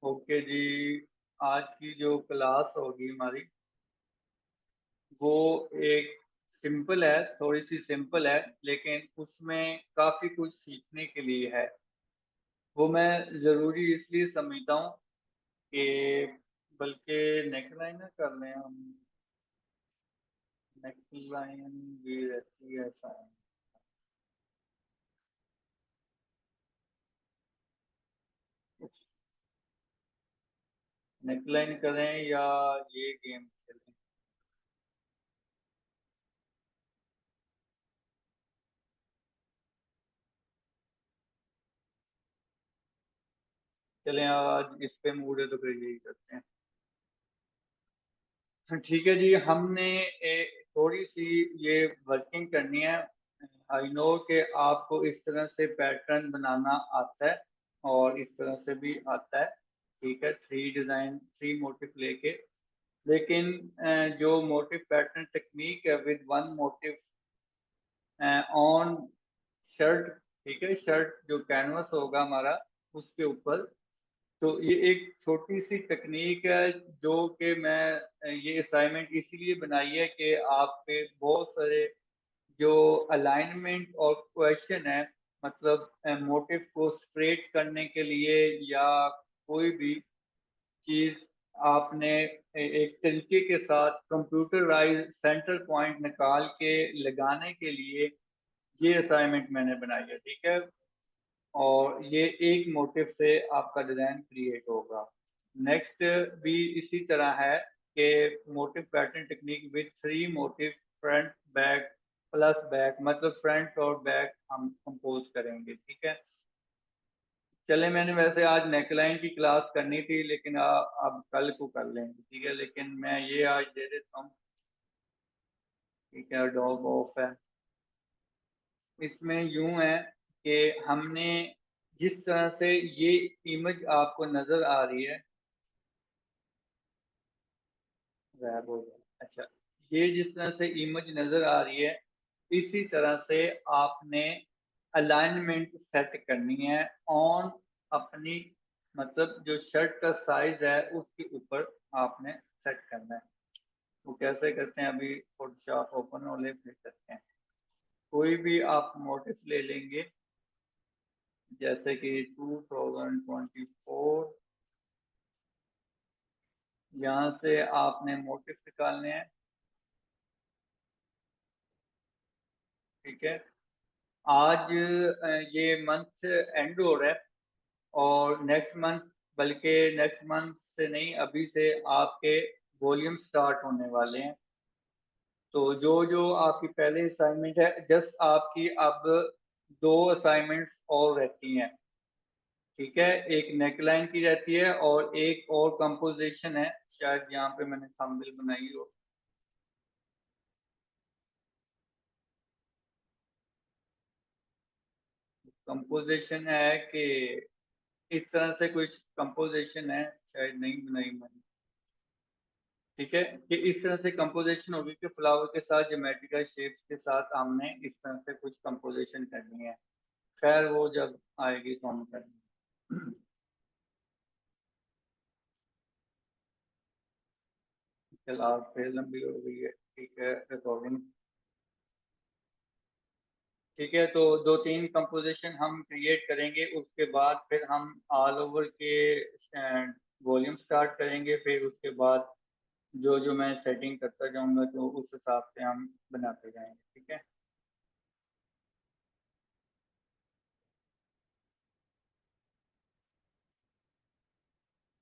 Okay जी। आज की जो क्लास होगी हमारी वो एक सिंपल है, थोड़ी सी सिंपल है, लेकिन उसमें काफ़ी कुछ सीखने के लिए है। वो मैं ज़रूरी इसलिए समझता हूँ कि बल्कि नेकलाइन ना कर लें हम। नेकलाइन भी रहती है ऐसा है। नेकलाइन करें या ये गेम खेलें। चलें, आज इस पे मूड है तो फिर यही करते हैं। ठीक है जी। हमने थोड़ी सी ये वर्किंग करनी है। आई नो कि आपको इस तरह से पैटर्न बनाना आता है और इस तरह से भी आता है। ठीक है, थ्री डिज़ाइन थ्री मोटिव लेके, लेकिन जो मोटिव पैटर्न टेक्निक है with one motive on shirt. ठीक है, शर्ट जो कैनवस होगा हमारा उसके ऊपर। तो ये एक छोटी सी टेक्निक है जो कि मैं ये असाइनमेंट इसीलिए बनाई है कि आपके बहुत सारे जो अलाइनमेंट और क्वेश्चन है, मतलब मोटिव को स्ट्रेट करने के लिए या कोई भी चीज आपने एक तरीके के साथ कंप्यूटराइज सेंटर पॉइंट निकाल के लगाने के लिए ये असाइनमेंट मैंने बनाई है। ठीक है, और ये एक मोटिव से आपका डिजाइन क्रिएट होगा। नेक्स्ट भी इसी तरह है कि motive pattern technique with three motive, front back plus back, मतलब फ्रंट और बैक हम कंपोज करेंगे। ठीक है, चले, मैंने वैसे आज नेकलाइन की क्लास करनी थी लेकिन अब कल को कर लेंगे। ठीक है, लेकिन मैं ये आज दे देता हूँ। ठीक है, डॉग ऑफ है। इसमें यूं है कि हमने जिस तरह से ये इमेज आपको नजर आ रही है, रैब हो गया, अच्छा, ये जिस तरह से इमेज नजर आ रही है इसी तरह से आपने अलाइनमेंट सेट करनी है ऑन अपनी, मतलब जो शर्ट का साइज है उसके ऊपर आपने सेट करना है। वो कैसे करते हैं, अभी फोटोशॉप ओपन हो ले फिर करते हैं। कोई भी आप मोटिव ले लेंगे, जैसे कि 2024, यहाँ से आपने मोटिव निकालने हैं। ठीक है, आज ये मंथ एंड हो रहा है और नेक्स्ट मंथ, बल्कि नेक्स्ट मंथ से नहीं, अभी से आपके वॉल्यूम स्टार्ट होने वाले हैं। तो जो जो आपकी पहले असाइनमेंट है, जस्ट आपकी अब दो असाइनमेंट्स और रहती हैं। ठीक है, एक नेकलाइन की रहती है और एक और कंपोजिशन है, शायद यहाँ पे मैंने थंबनेल बनाई हो। कंपोजिशन है कि इस तरह से कुछ कंपोजिशन है, शायद नहीं बनाई मैंने। ठीक है, कि इस तरह से कंपोजिशन होगी कि फ्लावर के साथ ज्योमेट्रिकल शेप्स के साथ हमने इस तरह से कुछ कंपोजिशन करनी है। खैर वो जब आएगी तो हम करेंगे। क्लास फिर लंबी हो गई है। ठीक है, रिकॉर्डिंग। ठीक है, तो दो तीन कंपोजिशन हम क्रिएट करेंगे, उसके बाद फिर हम ऑल ओवर के वॉल्यूम स्टार्ट करेंगे, फिर उसके बाद जो जो मैं सेटिंग करता जाऊंगा तो उस हिसाब से हम बनाते जाएंगे।